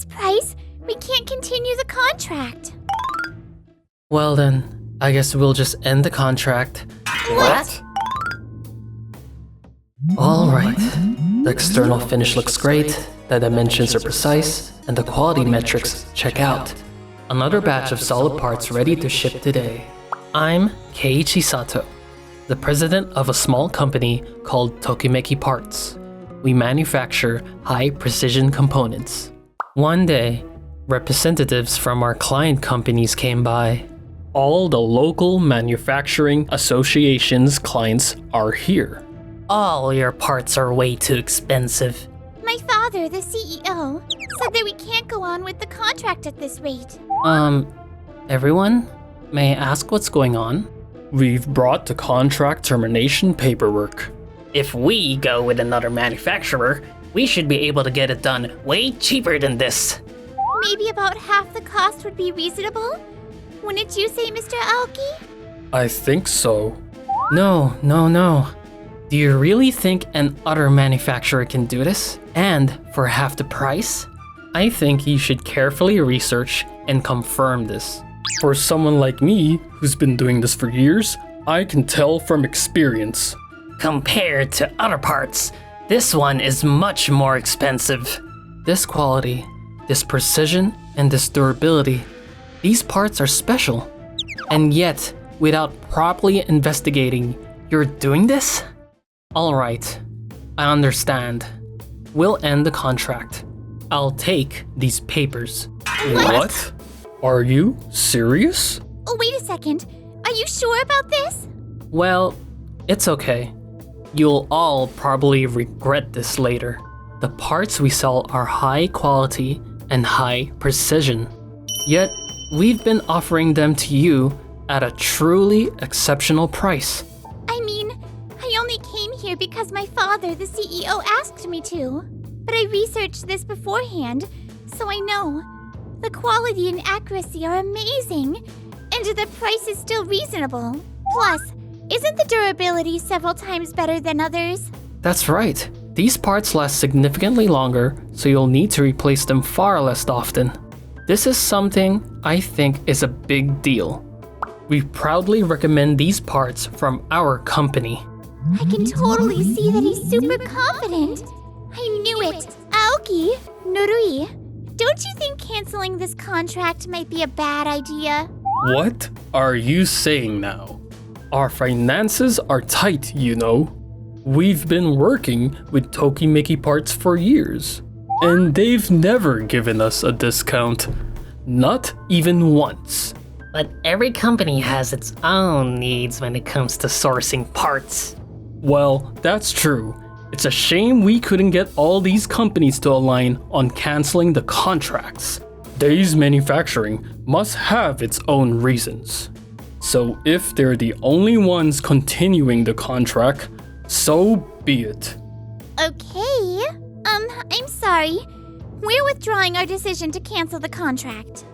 this price, we can't continue the contract. Well then, I guess we'll just end the contract. What? Alright. The external finish looks great, the dimensions are precise, and the quality metrics check out. Another batch of solid parts ready to ship today. I'm Keiichi Sato, the president of a small company called Tokimeki Parts. We manufacture high-precision components. One day, representatives from our client companies came by. All the local manufacturing associations' clients are here. All your parts are way too expensive. My father, the CEO, said that we can't go on with the contract at this rate. Everyone? May I ask what's going on? We've brought the contract termination paperwork. If we go with another manufacturer, we should be able to get it done way cheaper than this. Maybe about half the cost would be reasonable? Wouldn't you say, Mr. Aoki? I think so. No. Do you really think an other manufacturer can do this? And for half the price? I think you should carefully research and confirm this. For someone like me, who's been doing this for years, I can tell from experience. Compared to other parts, this one is much more expensive. This quality, this precision, and this durability, these parts are special. And yet, without properly investigating, you're doing this? Alright, I understand. We'll end the contract. I'll take these papers. What? Are you serious? Oh, wait a second. Are you sure about this? Well, it's okay. You'll all probably regret this later. The parts we sell are high quality and high precision. Yet, we've been offering them to you at a truly exceptional price. I mean, I only came here because my father, the CEO, asked me to. But I researched this beforehand, so I know. The quality and accuracy are amazing, and the price is still reasonable. Plus, isn't the durability several times better than others? That's right. These parts last significantly longer, so you'll need to replace them far less often. This is something I think is a big deal. We proudly recommend these parts from our company. I can totally see that he's super confident. I knew it. Aoki, Norui, don't you think canceling this contract might be a bad idea? What are you saying now? Our finances are tight, you know. We've been working with Tokimeki Parts for years, and they've never given us a discount. Not even once. But every company has its own needs when it comes to sourcing parts. Well, that's true. It's a shame we couldn't get all these companies to align on canceling the contracts. Days Manufacturing must have its own reasons. So if they're the only ones continuing the contract, so be it. Okay. I'm sorry. We're withdrawing our decision to cancel the contract.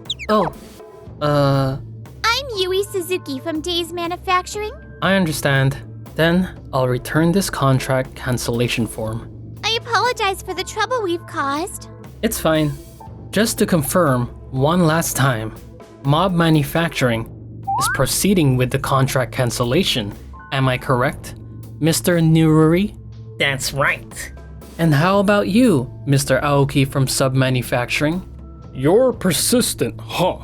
I'm Yui Suzuki from Days Manufacturing. I understand. Then I'll return this contract cancellation form. I apologize for the trouble we've caused. It's fine. Just to confirm one last time, Mob Manufacturing is proceeding with the contract cancellation. Am I correct, Mr. Nururi? That's right. And how about you, Mr. Aoki from Sub Manufacturing? You're persistent, huh?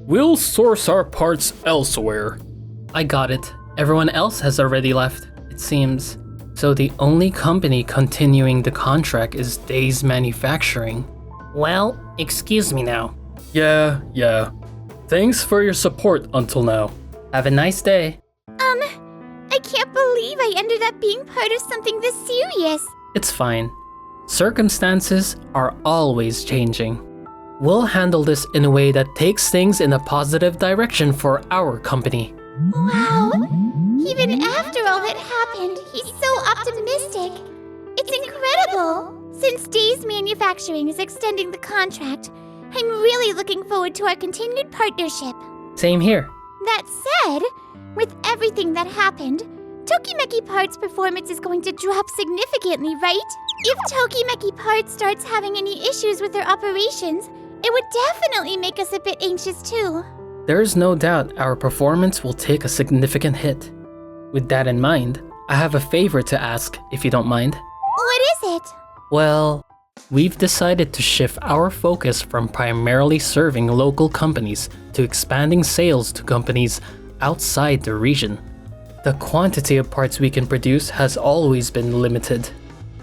We'll source our parts elsewhere. I got it. Everyone else has already left, it seems. So the only company continuing the contract is Days Manufacturing. Well, excuse me now. Yeah. Thanks for your support until now. Have a nice day. I can't believe I ended up being part of something this serious. It's fine. Circumstances are always changing. We'll handle this in a way that takes things in a positive direction for our company. Wow. Even after all that happened, he's so optimistic. It's incredible. Since Days Manufacturing is extending the contract, I'm really looking forward to our continued partnership. Same here. That said, with everything that happened, Tokimeki Parts' performance is going to drop significantly, right? If Tokimeki Parts starts having any issues with their operations, it would definitely make us a bit anxious too. There's no doubt our performance will take a significant hit. With that in mind, I have a favor to ask, if you don't mind. What is it? Well, we've decided to shift our focus from primarily serving local companies to expanding sales to companies outside the region. The quantity of parts we can produce has always been limited,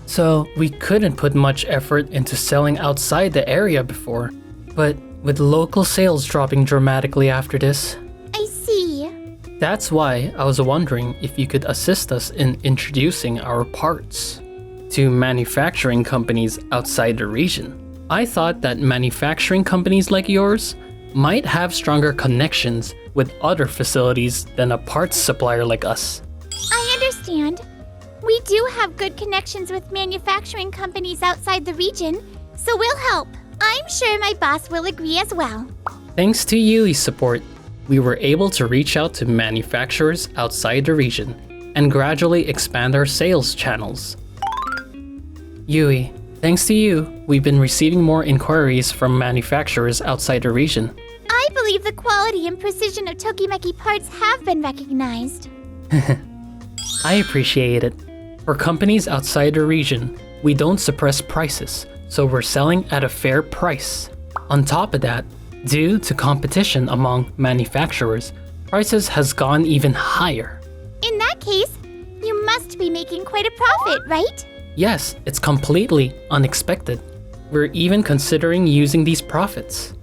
so we couldn't put much effort into selling outside the area before. But with local sales dropping dramatically after this, I see. that's why I was wondering if you could assist us in introducing our parts to manufacturing companies outside the region. I thought that manufacturing companies like yours might have stronger connections with other facilities than a parts supplier like us. I understand. We do have good connections with manufacturing companies outside the region, so we'll help. I'm sure my boss will agree as well. Thanks to Yui's support, we were able to reach out to manufacturers outside the region and gradually expand our sales channels. Yui, thanks to you, we've been receiving more inquiries from manufacturers outside the region. I believe the quality and precision of Tokimeki Parts have been recognized. I appreciate it. For companies outside the region, we don't suppress prices, so we're selling at a fair price. On top of that, due to competition among manufacturers, prices has gone even higher. In that case, you must be making quite a profit, right? Yes, it's completely unexpected. We're even considering using these profits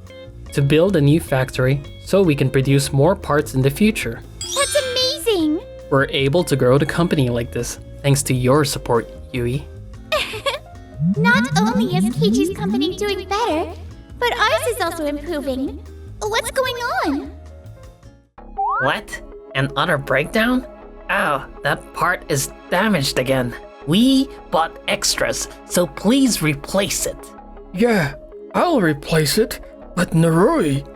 to build a new factory so we can produce more parts in the future. That's amazing! We're able to grow the company like this thanks to your support, Yui. Not only is Keiichi's company doing better, but ours is also improving. What's going on? What? An utter breakdown? Oh, that part is damaged again. We bought extras, so please replace it. Yeah, I'll replace it, but Narui,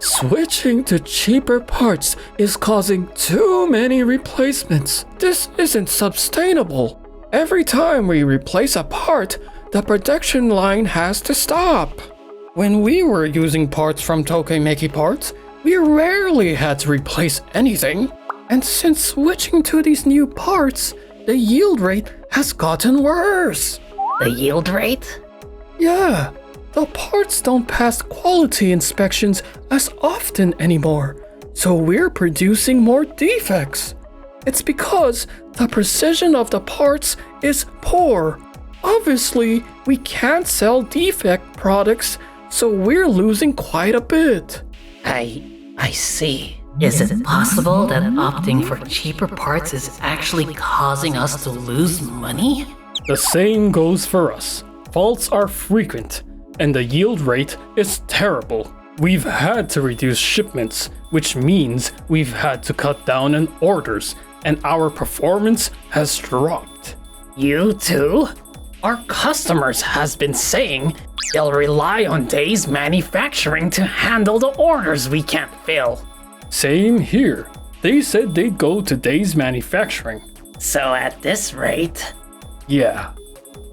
switching to cheaper parts is causing too many replacements. This isn't sustainable. Every time we replace a part, the production line has to stop. When we were using parts from Tokimeki Parts, we rarely had to replace anything. And since switching to these new parts, the yield rate has gotten worse. The yield rate? Yeah, the parts don't pass quality inspections as often anymore, so we're producing more defects. It's because the precision of the parts is poor. Obviously, we can't sell defect products, so we're losing quite a bit. I see. Is it possible that opting for cheaper parts is actually causing us to lose money? The same goes for us. Faults are frequent, and the yield rate is terrible. We've had to reduce shipments, which means we've had to cut down on orders, and our performance has dropped. You too? Our customers has been saying they'll rely on Days Manufacturing to handle the orders we can't fill. Same here. They said they'd go to Days Manufacturing. So at this rate... Yeah.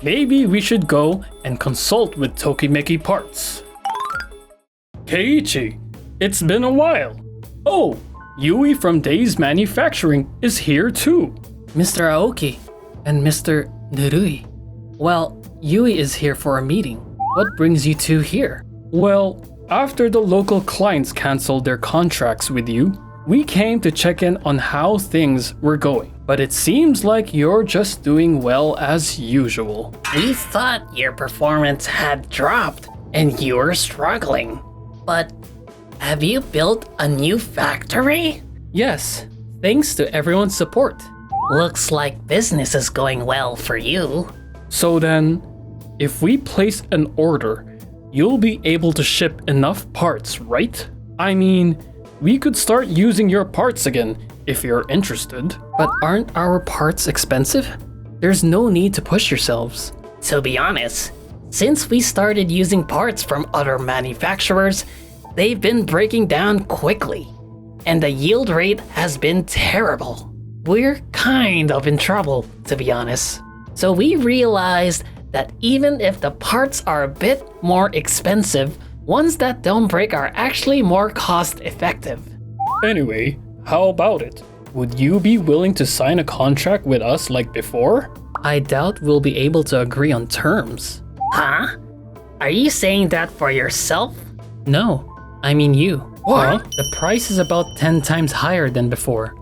Maybe we should go and consult with Tokimeki Parts. Keiichi, it's been a while. Oh, Yui from Days Manufacturing is here too. Mr. Aoki and Mr. Nerui. Well, Yui is here for a meeting. What brings you two here? Well, after the local clients canceled their contracts with you, we came to check in on how things were going. But it seems like you're just doing well as usual. We thought your performance had dropped and you were struggling. But have you built a new factory? Yes, thanks to everyone's support. Looks like business is going well for you. So then, if we place an order, you'll be able to ship enough parts, right? I mean, we could start using your parts again if you're interested. But aren't our parts expensive? There's no need to push yourselves. To be honest, since we started using parts from other manufacturers, they've been breaking down quickly, and the yield rate has been terrible. We're kind of in trouble, to be honest. So we realized that even if the parts are a bit more expensive, ones that don't break are actually more cost effective. Anyway, how about it? Would you be willing to sign a contract with us like before? I doubt we'll be able to agree on terms. Huh? Are you saying that for yourself? No, I mean you. What? The price is about 10 times higher than before.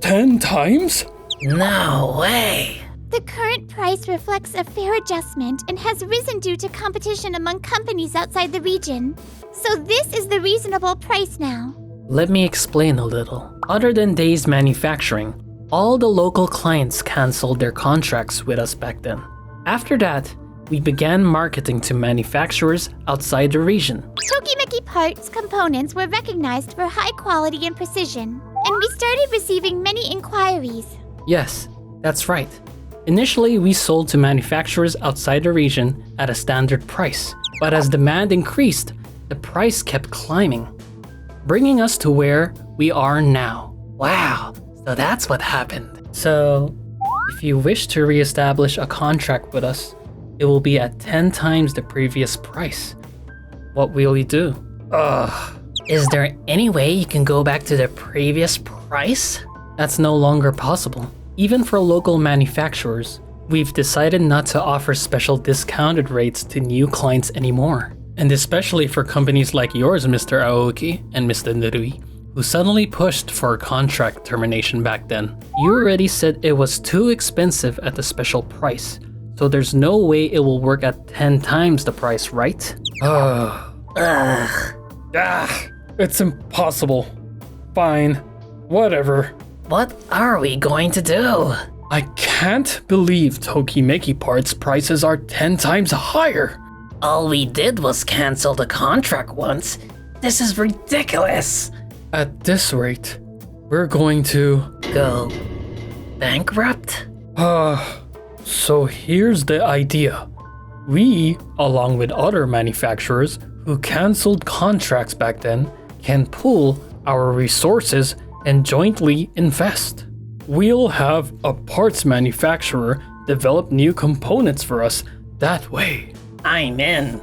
10 times? No way. The current price reflects a fair adjustment and has risen due to competition among companies outside the region. So this is the reasonable price now. Let me explain a little. Other than Days Manufacturing, all the local clients canceled their contracts with us back then. After that, we began marketing to manufacturers outside the region. Tokimeki parts components were recognized for high quality and precision, and we started receiving many inquiries. Yes, that's right. Initially, we sold to manufacturers outside the region at a standard price, but as demand increased, the price kept climbing, bringing us to where we are now. Wow, so that's what happened. So, if you wish to reestablish a contract with us, it will be at 10 times the previous price. What will you do? Is there any way you can go back to the previous price? That's no longer possible. Even for local manufacturers, we've decided not to offer special discounted rates to new clients anymore. And especially for companies like yours, Mr. Aoki and Mr. Nerui, who suddenly pushed for contract termination back then. You already said it was too expensive at the special price, so there's no way it will work at 10 times the price, right? It's impossible. Fine. Whatever. What are we going to do? I can't believe Tokimeki parts prices are 10 times higher. All we did was cancel the contract once. This is ridiculous. At this rate, we're going to... Go bankrupt? So here's the idea. We, along with other manufacturers who canceled contracts back then, can pool our resources and jointly invest. We'll have a parts manufacturer develop new components for us that way. I'm in.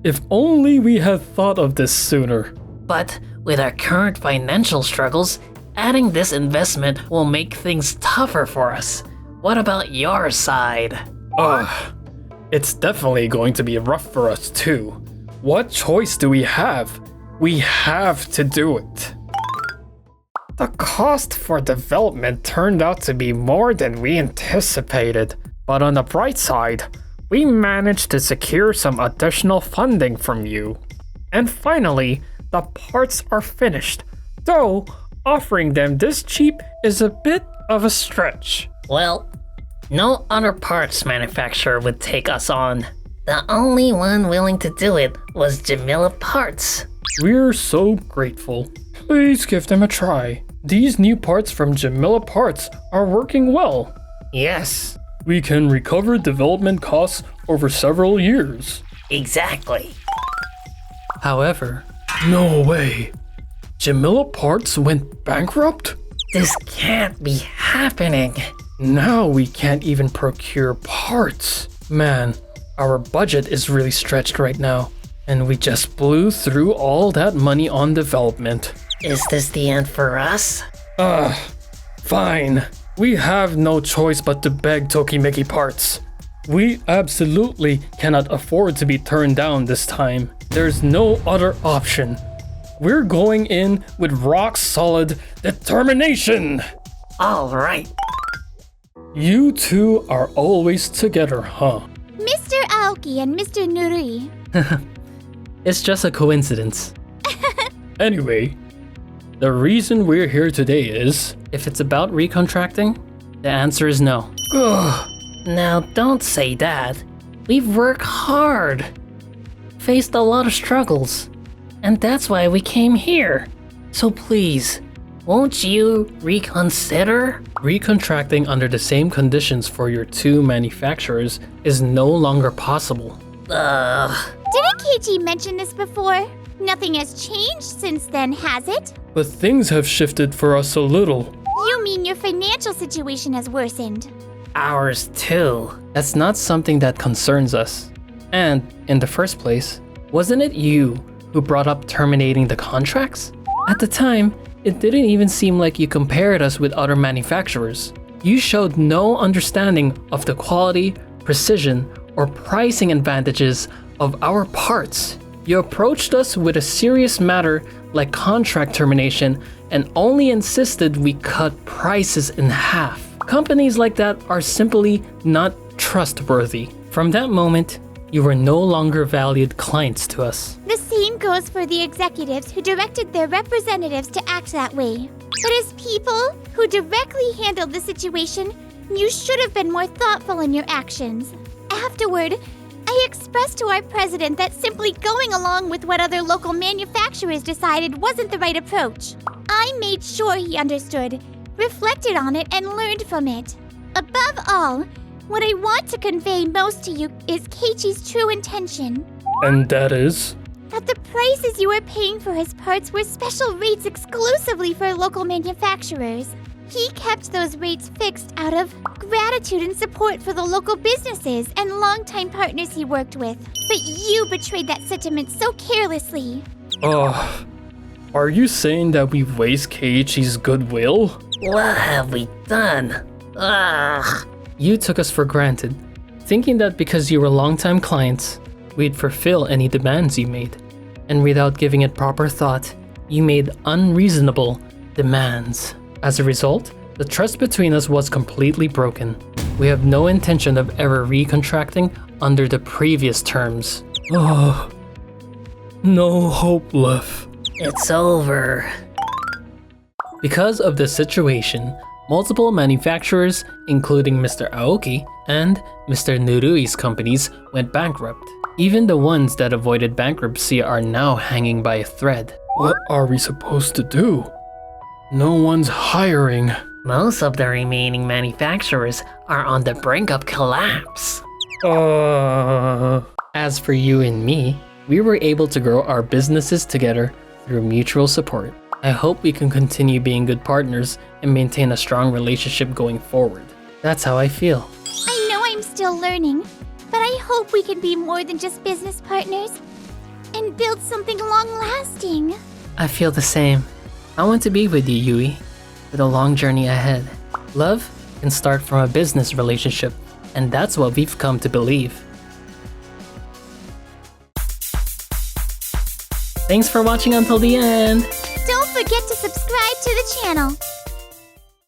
If only we had thought of this sooner. But with our current financial struggles, adding this investment will make things tougher for us. What about your side? It's definitely going to be rough for us too. What choice do we have? We have to do it. The cost for development turned out to be more than we anticipated. But on the bright side, we managed to secure some additional funding from you. And finally, the parts are finished, though offering them this cheap is a bit of a stretch. Well, no other parts manufacturer would take us on. The only one willing to do it was Jamila Parts. We're so grateful. Please give them a try. These new parts from Jamila Parts are working well. Yes, We can recover development costs over several years. exactly. However, No way. Jamila Parts went bankrupt? This can't be happening. Now we can't even procure parts. Man, our budget is really stretched right now, and we just blew through all that money on development. Is this the end for us? Fine. We have no choice but to beg Tokimeki Parts. We absolutely cannot afford to be turned down this time. There's no other option. We're going in with rock solid determination. All right. You two are always together, huh? Mr. Aoki and Mr. Nuri. it's just a coincidence. Anyway, the reason we're here today is... If it's about recontracting, the answer is no. Now, don't say that. We've worked hard, faced a lot of struggles, and that's why we came here. So please, won't you reconsider? Recontracting under the same conditions for your two manufacturers is no longer possible. Didn't Keiichi mention this before? Nothing has changed since then, has it? But things have shifted for us a little. You mean your financial situation has worsened? ours too. That's not something that concerns us. And, in the first place, wasn't it you who brought up terminating the contracts? At the time, it didn't even seem like you compared us with other manufacturers. You showed no understanding of the quality, precision, or pricing advantages of our parts. You approached us with a serious matter like contract termination and only insisted we cut prices in half. Companies like that are simply not trustworthy. From that moment, you were no longer valued clients to us. The same goes for the executives who directed their representatives to act that way. But as people who directly handled the situation, you should have been more thoughtful in your actions. Afterward, I expressed to our president that simply going along with what other local manufacturers decided wasn't the right approach. I made sure he understood, reflected on it, and learned from it. Above all, what I want to convey most to you is Keiichi's true intention. And that is? That the prices you were paying for his parts were special rates exclusively for local manufacturers. He kept those rates fixed out of gratitude and support for the local businesses and longtime partners he worked with. But you betrayed that sentiment so carelessly. Are you saying that we waste Keiichi's goodwill? What have we done? Ugh. You took us for granted, thinking that because you were longtime clients, we'd fulfill any demands you made. And without giving it proper thought, you made unreasonable demands. As a result, the trust between us was completely broken. We have no intention of ever recontracting under the previous terms. No hope left. It's over. Because of this situation, multiple manufacturers, including Mr. Aoki and Mr. Nurui's companies, went bankrupt. Even the ones that avoided bankruptcy are now hanging by a thread. What are we supposed to do? No one's hiring. Most of the remaining manufacturers are on the brink of collapse. As for you and me, we were able to grow our businesses together through mutual support. I hope we can continue being good partners and maintain a strong relationship going forward. That's how I feel. I know I'm still learning, but I hope we can be more than just business partners and build something long-lasting. I feel the same. I want to be with you, Yui, with a long journey ahead. Love can start from a business relationship, and that's what we've come to believe. Thanks for watching until the end. Don't forget to subscribe to the channel.